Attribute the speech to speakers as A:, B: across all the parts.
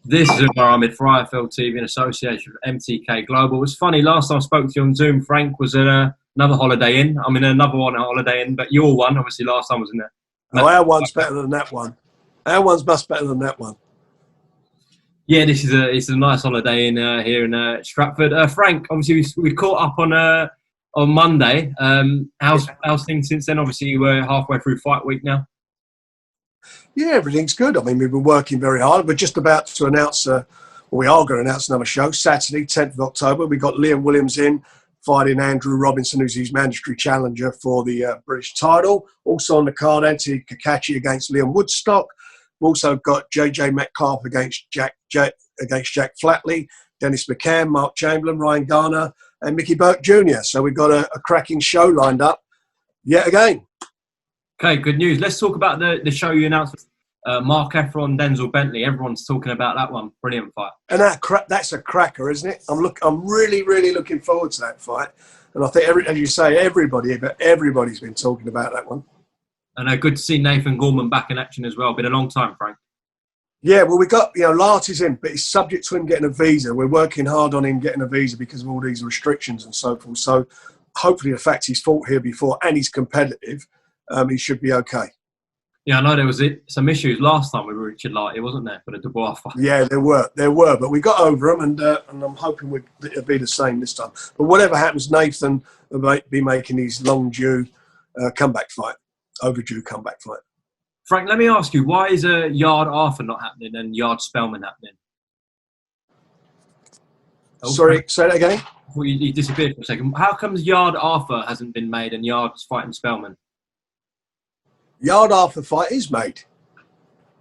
A: This is Umar Ahmed for IFL TV in association with MTK Global. It was funny, last time I spoke to you on Zoom, Frank, was at another Holiday Inn. I'm in another one at Holiday Inn, but your one, obviously, last time was in there.
B: Oh, our one's better than that one. Our one's much better than that one.
A: Yeah, it's a nice Holiday Inn here in Stratford. Frank, obviously, we caught up on Monday. How's things since then? Obviously, we're halfway through fight week now.
B: Yeah, everything's good. I mean, we've been working very hard. We're just about to announce, we are going to announce another show, Saturday, 10th of October. We've got Liam Williams in, fighting Andrew Robinson, who's his mandatory challenger for the British title. Also on the card, Anthony Kakachi against Liam Woodstock. We've also got JJ Metcalf against Jack Flatley, Dennis McCann, Mark Chamberlain, Ryan Garner, and Mickey Burke Jr. So we've got a cracking show lined up yet again.
A: Okay, good news. Let's talk about the show you announced. Mark Efron, Denzel Bentley. Everyone's talking about that one. Brilliant fight.
B: And that's a cracker, isn't it? I'm really, really looking forward to that fight. And I think, as you say, everybody's been talking about that one.
A: And good to see Nathan Gorman back in action as well. Been a long time, Frank.
B: Yeah, well, we got, Lart is in, but it's subject to him getting a visa. We're working hard on him getting a visa because of all these restrictions and so forth. So hopefully the fact he's fought here before and he's competitive, he should be okay.
A: Yeah, I know there was some issues last time with Richard Larty, wasn't there, for the Dubois fight?
B: Yeah, there were, but we got over them, and I'm hoping it'll be the same this time. But whatever happens, Nathan will be making his overdue comeback fight.
A: Frank, let me ask you, why is Yard Arthur not happening and Yard Spellman happening?
B: Sorry, say that again?
A: Well, you disappeared for a second. How comes Yard Arthur hasn't been made and Yard's fighting Spellman?
B: Yard Arthur fight is made.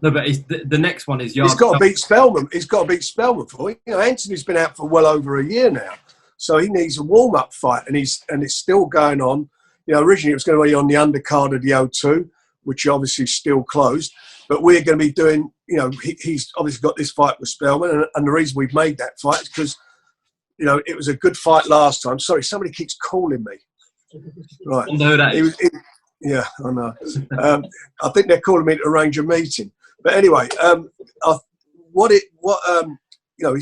A: No, but the next one is Yard.
B: He's got to beat Spellman. He's got to beat Spellman for it. Anthony's been out for well over a year now, so he needs a warm-up fight, and it's still going on. Originally it was going to be on the undercard of the O2, which obviously is still closed. But we're going to be doing. He's obviously got this fight with Spellman, and the reason we've made that fight is because, it was a good fight last time. Sorry, somebody keeps calling me. Right.
A: I know who that is.
B: Yeah, I know. I think they're calling me to arrange a meeting. But anyway, he's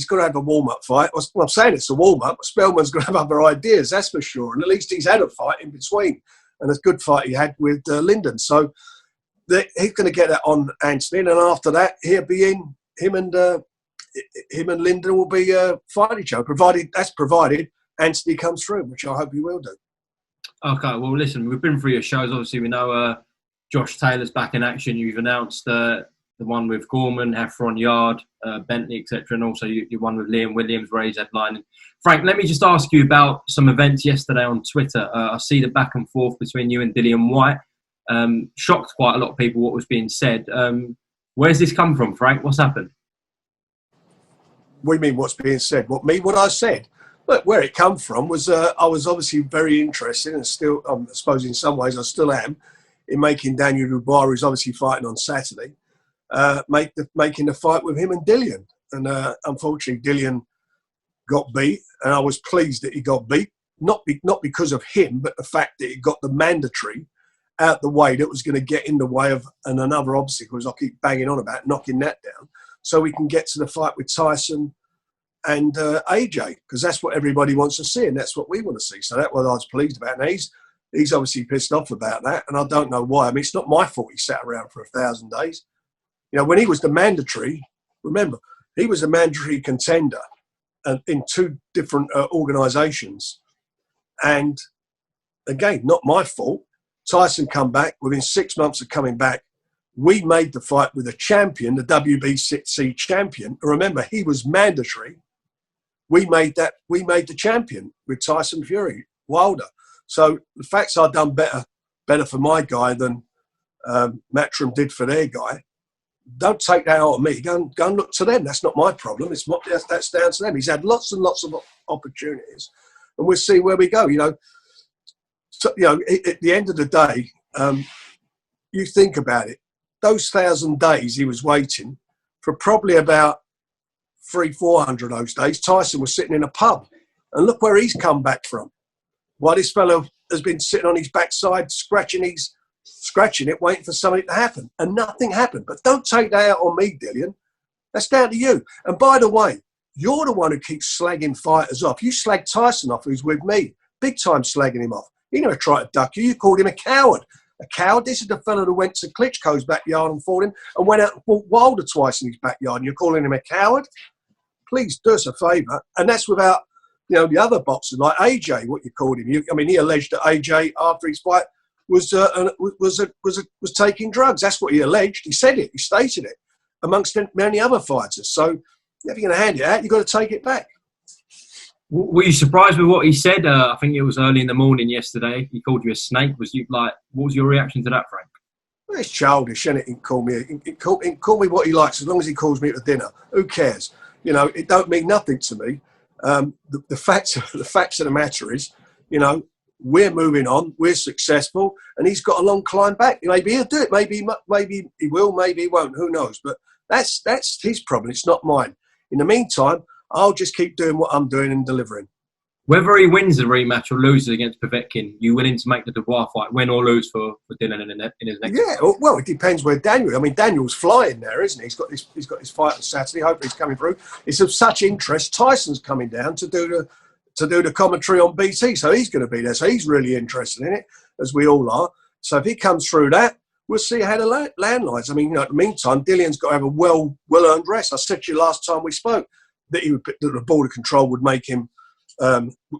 B: got to have a warm-up fight. Well, I'm saying it's a warm-up. Spellman's going to have other ideas, that's for sure. And at least he's had a fight in between, and a good fight he had with Lyndon. So he's going to get that on Anthony, and after that, he'll be in. Him and Lyndon will be fighting each other, provided Anthony comes through, which I hope he will do. Okay,
A: well, listen, we've been through your shows. Obviously, we know Josh Taylor's back in action. You've announced the one with Gorman, Heffron, Yard, Bentley, etc., and also your one with Liam Williams, where he's headlining. Frank, let me just ask you about some events yesterday on Twitter. I see the back and forth between you and Dillian Whyte. Shocked quite a lot of people what was being said. Where's this come from, Frank? What's happened?
B: What do you mean, what's being said? What I said? Look, where it come from was I was obviously very interested, and still, I suppose in some ways I still am, in making Daniel Dubois, who's obviously fighting on Saturday, making the fight with him and Dillian. And unfortunately, Dillian got beat, and I was pleased that he got beat, not because of him, but the fact that he got the mandatory out the way that was going to get in the way of another obstacle, as I keep banging on about, knocking that down, so we can get to the fight with Tyson and AJ, because that's what everybody wants to see, and that's what we want to see. So that's what I was pleased about. And he's obviously pissed off about that, and I don't know why. I mean, it's not my fault he sat around for 1,000 days. When he was the mandatory, remember, he was a mandatory contender in two different organisations. And again, not my fault. Tyson come back. Within 6 months of coming back, we made the fight with a champion, the WBC champion. And remember, he was mandatory. We made the champion with Tyson Fury, Wilder. So the facts I've done better for my guy than Matchroom did for their guy. Don't take that out of me. Go and look to them. That's not my problem. That's down to them. He's had lots and lots of opportunities, and we'll see where we go. At the end of the day, you think about it. Those 1,000 days he was waiting for, probably about 300-400 of those days, Tyson was sitting in a pub, and look where he's come back from. While this fellow has been sitting on his backside, scratching it, waiting for something to happen, and nothing happened. But don't take that out on me, Dillian. That's down to you. And by the way, you're the one who keeps slagging fighters off. You slagged Tyson off, who's with me. Big time slagging him off. He never tried to duck you. You called him a coward. A coward? This is the fellow who went to Klitschko's backyard and fought him and went out and fought Wilder twice in his backyard, and you're calling him a coward? Please do us a favour. And that's without, the other boxers like AJ, what you called him. He alleged that AJ, after his fight, was taking drugs. That's what he alleged. He said it. He stated it, amongst many other fighters. So if you're going to hand it out, you've got to take it back.
A: Were you surprised with what he said? I think it was early in the morning yesterday. He called you a snake. What was your reaction to that, Frank?
B: Well, it's childish, isn't it? He can call me what he likes, as long as he calls me at dinner. Who cares? It don't mean nothing to me. The facts of the matter is, we're moving on. We're successful, and he's got a long climb back. Maybe he'll do it. Maybe he will. Maybe he won't. Who knows? But that's his problem. It's not mine. In the meantime, I'll just keep doing what I'm doing and delivering.
A: Whether he wins the rematch or loses against Povetkin, you willing to make the Dubois fight, win or lose for Dillian in his next
B: fight? Well, it depends where Daniel. Daniel's flying there, isn't he? He's got his fight on Saturday. Hopefully, he's coming through. It's of such interest. Tyson's coming down to do the commentary on BT, so he's going to be there. So he's really interested in it, as we all are. So if he comes through that, we'll see how the land lies. At the meantime, Dillian's got to have a well-earned rest. I said to you last time we spoke that that the border control would make him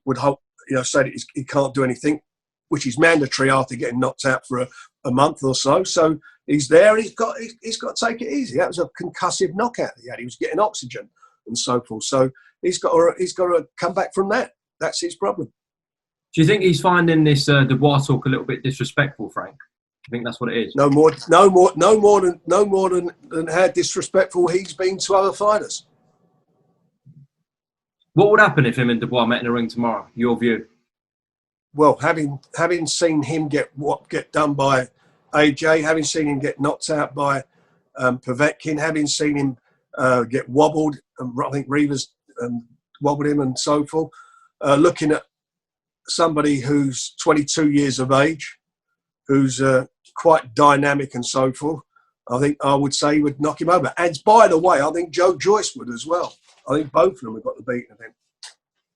B: would hope, say that he can't do anything, which is mandatory after getting knocked out for a month or so. So he's there. He's got to take it easy. That was a concussive knockout he had. He was getting oxygen and so forth. So he's got to come back from that. That's his problem.
A: Do you think he's finding this Dubois talk a little bit disrespectful, Frank? I think that's what it is.
B: No more than how disrespectful he's been to other fighters.
A: What would happen if him and Dubois met in the ring tomorrow? Your view?
B: Well, having seen him get done by AJ, having seen him get knocked out by Povetkin, having seen him get wobbled, I think Rivas wobbled him and so forth. Looking at somebody who's 22 years of age, who's quite dynamic and so forth, I would say he would knock him over. And by the way, I think Joe Joyce would as well. I think both of them have got the beating of him.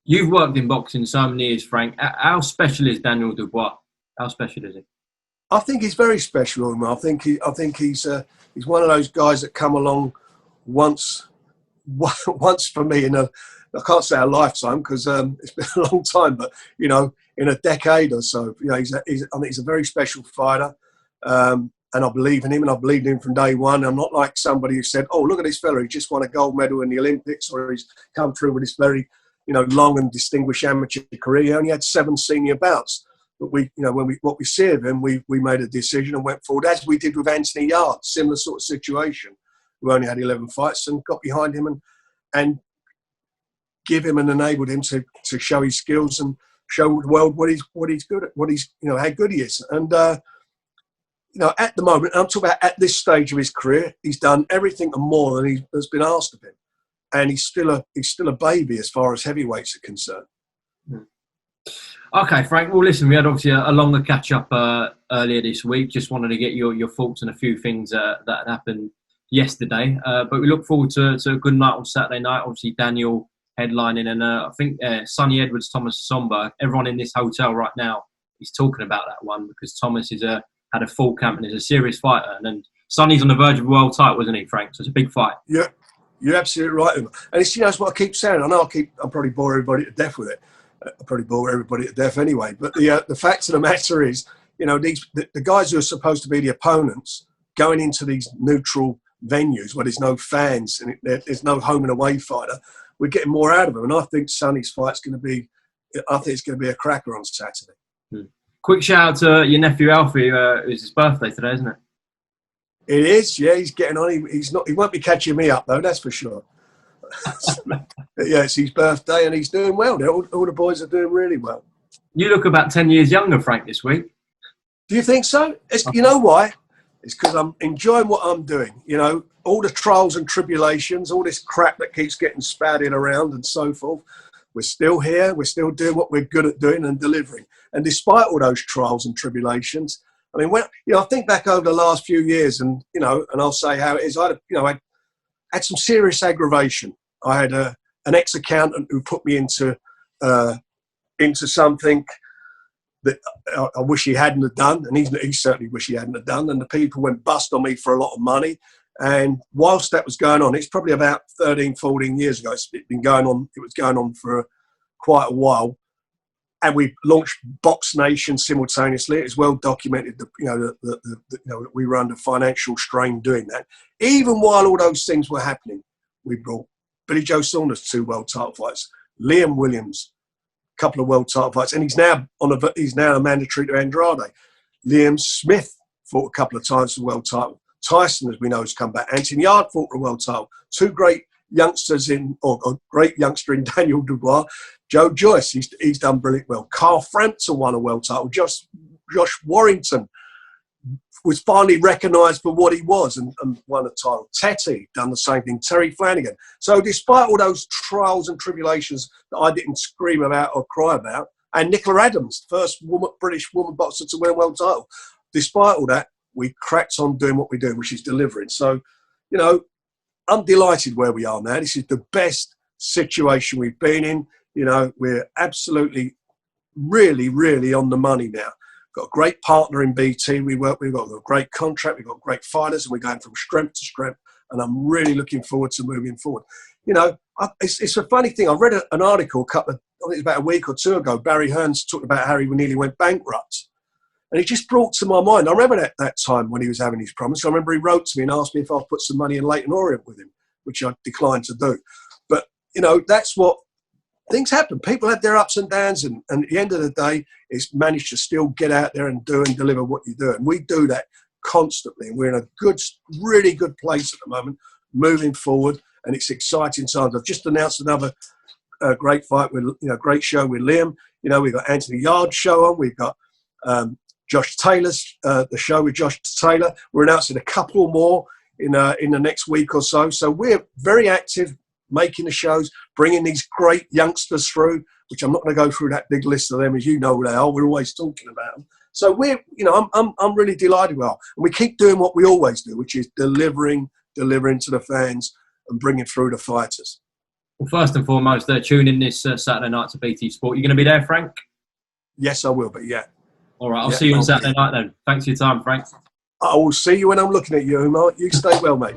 A: You've worked in boxing so many years, Frank. How special is Daniel Dubois? How special is he?
B: I think he's very special. I think he's one of those guys that come along once for me in I can't say a lifetime because it's been a long time, but in a decade or so. I think he's a very special fighter. And I believe in him, and I believed in him from day one. I'm not like somebody who said, "Oh, look at this fella, he just won a gold medal in the Olympics," or he's come through with this very, long and distinguished amateur career. He only had 7 senior bouts. But what we see of him, we made a decision and went forward, as we did with Anthony Yard, similar sort of situation, who only had 11 fights, and got behind him and give him and enabled him to show his skills and show the world what he's good at, how good he is. And at the moment, I'm talking about at this stage of his career, he's done everything and more than has been asked of him, and he's still a baby as far as heavyweights are concerned.
A: Okay, Frank. Well, listen, we had obviously a longer catch up earlier this week. Just wanted to get your thoughts on a few things that happened yesterday. But we look forward to a good night on Saturday night. Obviously, Daniel headlining, and I think Sonny Edwards, Thomas Somberg. Everyone in this hotel right now is talking about that one because Thomas had a full camp and is a serious fighter. And then Sonny's on the verge of a world title, wasn't he, Frank? So it's a big fight. Yeah,
B: you're absolutely right. And it's what I keep saying. I know I'll probably bore everybody to death with it. I'll probably bore everybody to death anyway. But the fact of the matter is, the guys who are supposed to be the opponents going into these neutral venues where there's no fans and there's no home and away fighter, we're getting more out of them. And I think Sonny's fight's going to be, a cracker on Saturday.
A: Quick shout out to your nephew Alfie. It's his birthday today, isn't it?
B: It is. Yeah, he's getting on. He won't be catching me up though. That's for sure. Yeah, it's his birthday and he's doing well. All the boys are doing really well.
A: You look about 10 years younger, Frank, this week.
B: Do you think so? You know why? It's because I'm enjoying what I'm doing. All the trials and tribulations, all this crap that keeps getting spouted around and so forth. We're still here. We're still doing what we're good at doing and delivering. And despite all those trials and tribulations, I think back over the last few years, and and I'll say how it is. I had had some serious aggravation. I had an ex-accountant who put me into something that I wish he hadn't have done, and he certainly wish he hadn't have done. And the people went bust on me for a lot of money. And whilst that was going on, it's probably about 13, 14 years ago. It's been going on. It was going on for quite a while. And we launched BoxNation simultaneously. It's well documented that that we were under financial strain doing that. Even while all those things were happening, we brought Billy Joe Saunders 2 world title fights, Liam Williams, a couple of world title fights, and he's now a mandatory to Andrade. Liam Smith fought a couple of times for the world title. Tyson, as we know, has come back. Anthony Yard fought for a world title. 2 great youngsters or a great youngster in Daniel Dubois. Joe Joyce, he's done brilliant well. Carl Frampton won a world title. Josh Warrington was finally recognised for what he was and won a title. Tetty done the same thing. Terry Flanagan. So despite all those trials and tribulations that I didn't scream about or cry about, and Nicola Adams, first British woman boxer to win a world title, despite all that, we cracked on doing what we do, which is delivering. So, I'm delighted where we are now. This is the best situation we've been in. We're absolutely, really, really on the money now. Got a great partner in BT. We've got a great contract. We've got great fighters, and we're going from strength to strength. And I'm really looking forward to moving forward. It's a funny thing. I read an article I think it was about a week or 2 ago. Barry Hearns talked about how he nearly went bankrupt. And it just brought to my mind, I remember that time when he was having his problems. I remember he wrote to me and asked me if I'd put some money in Leyton Orient with him, which I declined to do. But, that's what things happen. People have their ups and downs. And at the end of the day, it's managed to still get out there and do and deliver what you do. And we do that constantly. And we're in a really good place at the moment, moving forward. And it's exciting times. I've just announced another great fight with, great show with Liam. We've got Anthony Yard's show on. We've got Josh Taylor's the show with Josh Taylor. We're announcing a couple more in the next week or so. So we're very active, making the shows, bringing these great youngsters through, which I'm not going to go through that big list of them, as you know they are. We're always talking about them. So I'm really delighted with it. And we keep doing what we always do, which is delivering to the fans and bringing through the fighters.
A: Well, first and foremost, tune in this Saturday night to BT Sport. You're going to be there, Frank?
B: Yes, I will be, yeah.
A: All right, I'll see you on Saturday night then. Thanks for your time, Frank.
B: I will see you when I'm looking at you, Umar. You stay well, mate.